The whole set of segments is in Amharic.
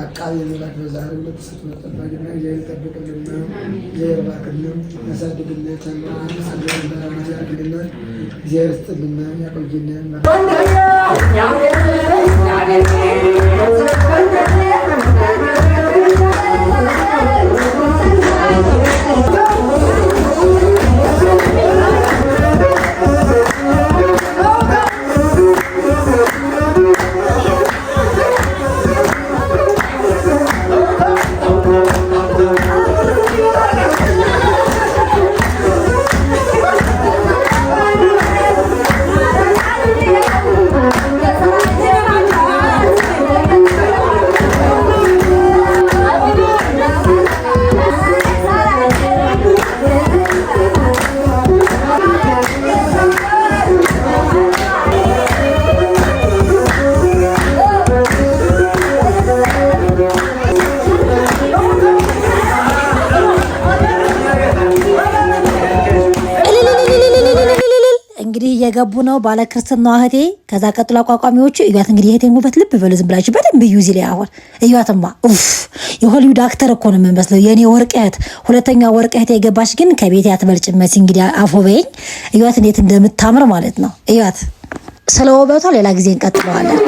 አቃቤ መላክ በዛሬው ዕለት ስትመጣ ባጅና እግዚአብሔር ይጠብቅልና እግዚአብሔር ባርክልን ያሳድግልን ተማራን ያድግልን እግዚአብሔር ይስጥልና ያቆይልን። እየገቡ ነው ባለ ክርስትናው እህቴ። ከዛ ቀጥሎ አቋቋሚዎቹ እያት እንግዲህ እህቴን ውበት ልብ በሉ ዝም ብላችሁ በደንብ እዩ። እዚህ ላይ አሁን እያትማ ኡፍ የሆሊውድ አክተር እኮ ነው የምመስለው የኔ ወርቅ እህት። ሁለተኛ ወርቅ እህቴ የገባች ግን ከቤት ያትበልጭ መሲ እንግዲህ አፎበኝ እያት እንዴት እንደምታምር ማለት ነው። እያት ስለ ውበቷ ሌላ ጊዜ እንቀጥለዋለን።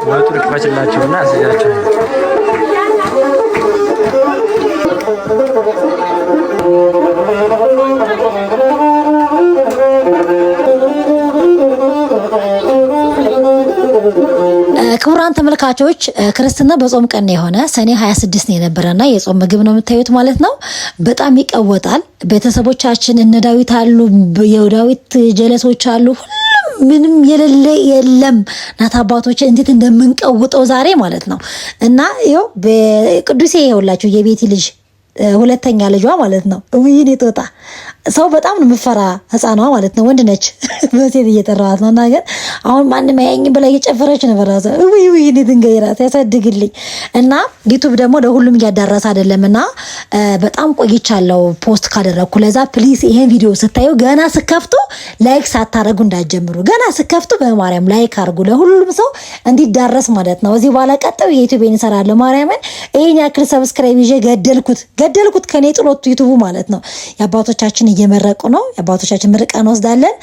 ወጥሩክ ባችላቸውና አስያቸው ክቡራን ተመልካቾች ክርስትና በጾም ቀን የሆነ ሰኔ 26 ነው የነበረና የጾም ምግብ ነው የምታዩት ማለት ነው። በጣም ይቀወጣል። ቤተሰቦቻችን እነ ዳዊት አሉ፣ የዳዊት ጀለሶች አሉ፣ ምንም የሌለ የለም። ናት አባቶች እንዴት እንደምንቀውጠው ዛሬ ማለት ነው። እና ይኸው በቅዱሴ ይኸውላችሁ የቤቲ ልጅ ሁለተኛ ልጇ ማለት ነው። እውይኔ ጦጣ ሰው በጣም ነው የምፈራ ህፃኗ ማለት ነው። ወንድ ነች በሴት እየጠራዋት ነው። እና ግን አሁን ማንም አያየኝም ብላ እየጨፈረች ነው። በራሷ እውይኔ ድንጋይራት ያሳድግልኝ። እና ዩቲዩብ ደግሞ ለሁሉም እያዳረሰ አይደለምና በጣም ቆይቻለሁ ፖስት ካደረኩ። ለዛ ፕሊስ ይሄን ቪዲዮ ስታዩ ገና ስከፍቱ ላይክ ሳታረጉ እንዳትጀምሩ። ገና ስከፍቱ በማርያም ላይክ አድርጉ፣ ለሁሉም ሰው እንዲዳረስ ማለት ነው። እዚህ በኋላ ቀጥታ የዩቲዩብን እሰራለሁ። ማርያምን ይሄን ያክል ሰብስክራይብ ይዤ ገደልኩት ከኔ ጥሎት ዩቲዩብ ማለት ነው። የአባቶቻችን እየመረቁ ነው። የአባቶቻችን ምርቃን ወስዳለን፣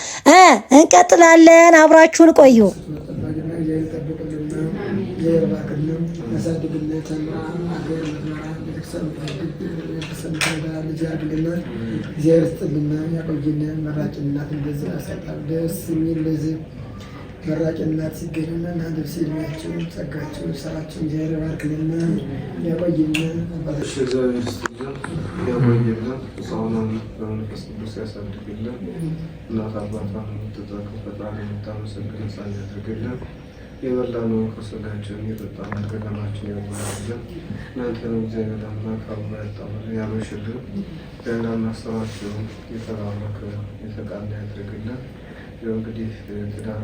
እንቀጥላለን። አብራችሁን ቆዩ። እግዚአብሔር ይስጥልና ያቆይልን። መራጭነት እንደዚህ ያሰጣል። ደስ የሚል ለዚህ መራጭነት ሲገኝና እናንተ ሲልማችሁ ጸጋችሁ ስራችሁ እግዚአብሔር ባርክልና ያቆይልን። አባቶች እግዚአብሔር ይስጥልን ያቆይልን። ሰውንም በመንፈስ ቅዱስ ያሳድግልን። እናት አባቷን የምትጠቅም ፈጣሪ የምታመሰግን ጻን ያድርግልን። የበላነው ከስጋችን የጠጣነው ከደማችን ያዋህድልን። እናንተንም እግዚአብሔር አምላክ አብሮ ያበሽልን። ጤናና ስራችሁ የተባረከ የተቃና ያድርግልን። እንግዲህ ትዳር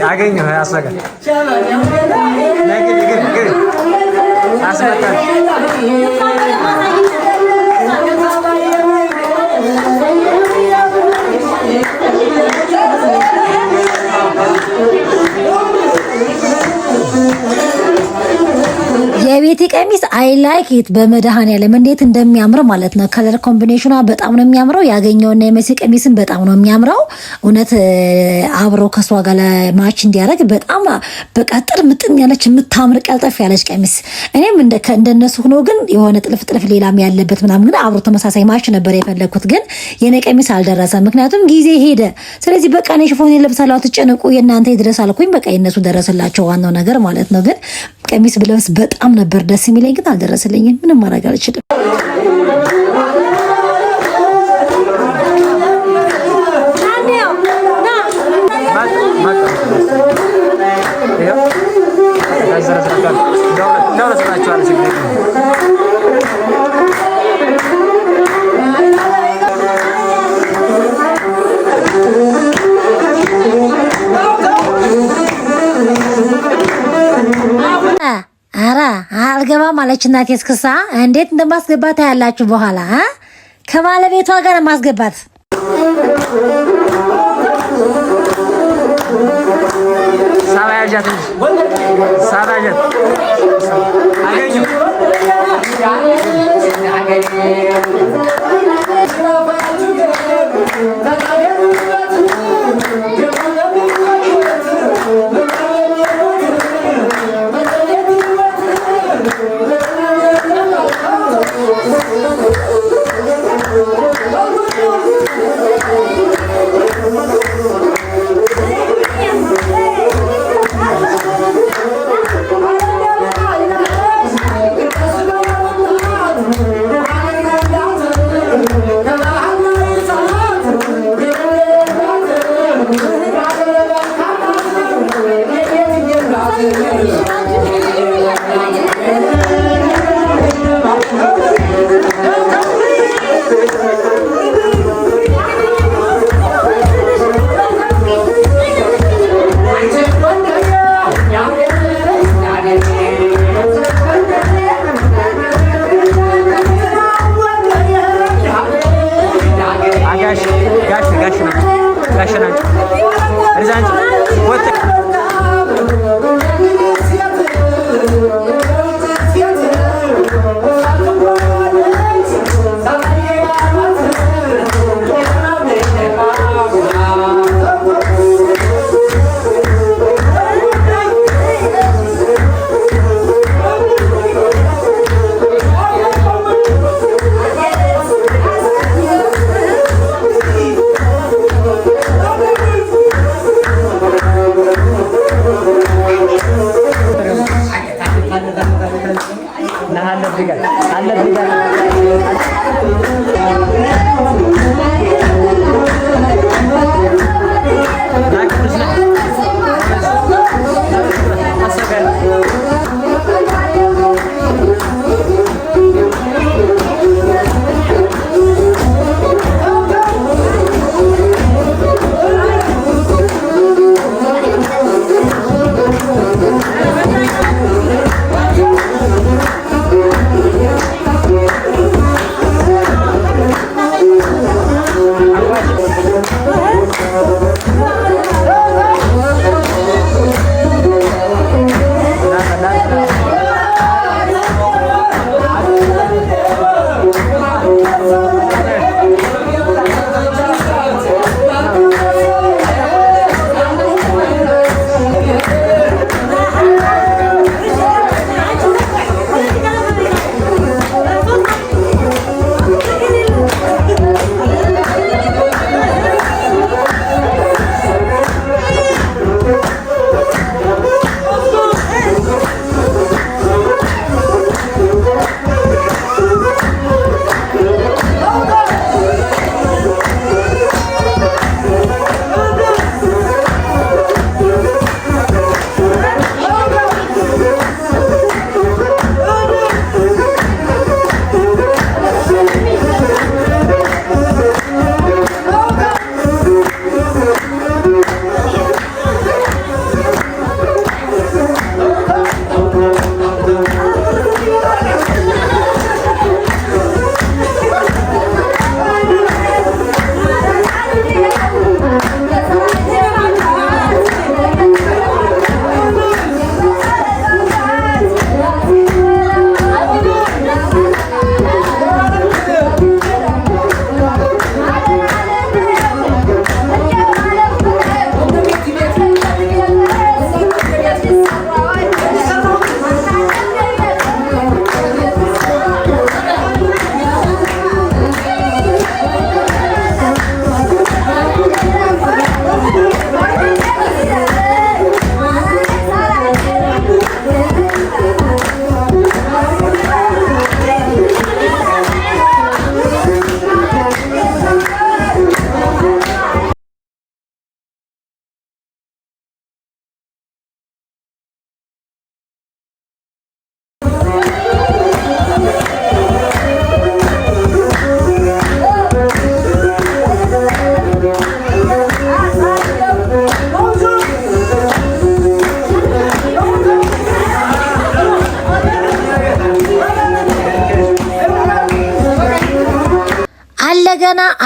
አገኘሁ ያሰጋ ለግል አስመጣ የቤቲ ቀሚስ አይ ላይክ ኢት በመድኃኔዓለም እንዴት እንደሚያምር ማለት ነው። ከለር ኮምቢኔሽኗ በጣም ነው የሚያምረው። ያገኘውና የመሲ ቀሚስን በጣም ነው የሚያምረው። እውነት አብሮ ከሷ ጋር ለማች እንዲያደርግ በጣም በቀጥር ምጥን ያለች የምታምር ቀልጠፍ ያለች ቀሚስ። እኔም እንደነሱ ሆኖ ግን የሆነ ጥልፍ ሌላም ያለበት ምናምን ግን አብሮ ተመሳሳይ ማች ነበር የፈለኩት፣ ግን የኔ ቀሚስ አልደረሰም። ምክንያቱም ጊዜ ሄደ። ስለዚህ በቃ እኔ ሽፎን ለብሳለሁ አትጨነቁ፣ የእናንተ ይድረስ አልኩኝ። በቃ የነሱ ደረሰላቸው ዋናው ነገር ማለት ነው። ግን ቀሚስ ብለብስ በጣም ነበር ደስ የሚለኝ፣ ግን አልደረሰልኝም። ምንም ማድረግ አልችልም። አልገባም አለች እናቴ። እስክሳ እንዴት እንደማስገባት ያላችሁ በኋላ ከባለቤቷ ጋር ማስገባት ሳባያጃት አገኙ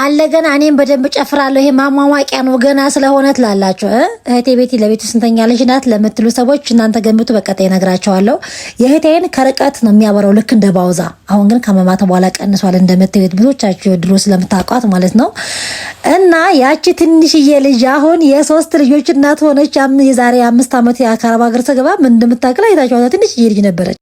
አለ ገና እኔም በደንብ ጨፍራለሁ። ይሄ ማሟሟቂያ ነው ገና ስለሆነ ትላላችሁ። እህቴ ቤቲ ለቤቱ ስንተኛ ልጅ ናት ለምትሉ ሰዎች እናንተ ገምቱ። በቀጣይ እነግራቸዋለሁ። የእህቴን ከርቀት ነው የሚያበራው ልክ እንደ ባውዛ። አሁን ግን ከመማተ በኋላ ቀንሷል እንደምትዩት ብዙዎቻችሁ ድሮ ስለምታውቋት ማለት ነው። እና ያቺ ትንሽዬ ልጅ አሁን የ3 ልጆች እናት ሆነች። የዛሬ 5 ዓመት የአካባቢ ሀገር ስገባ ምን እንደምታውቅላ አይታችኋት። ትንሽዬ ልጅ ነበረች።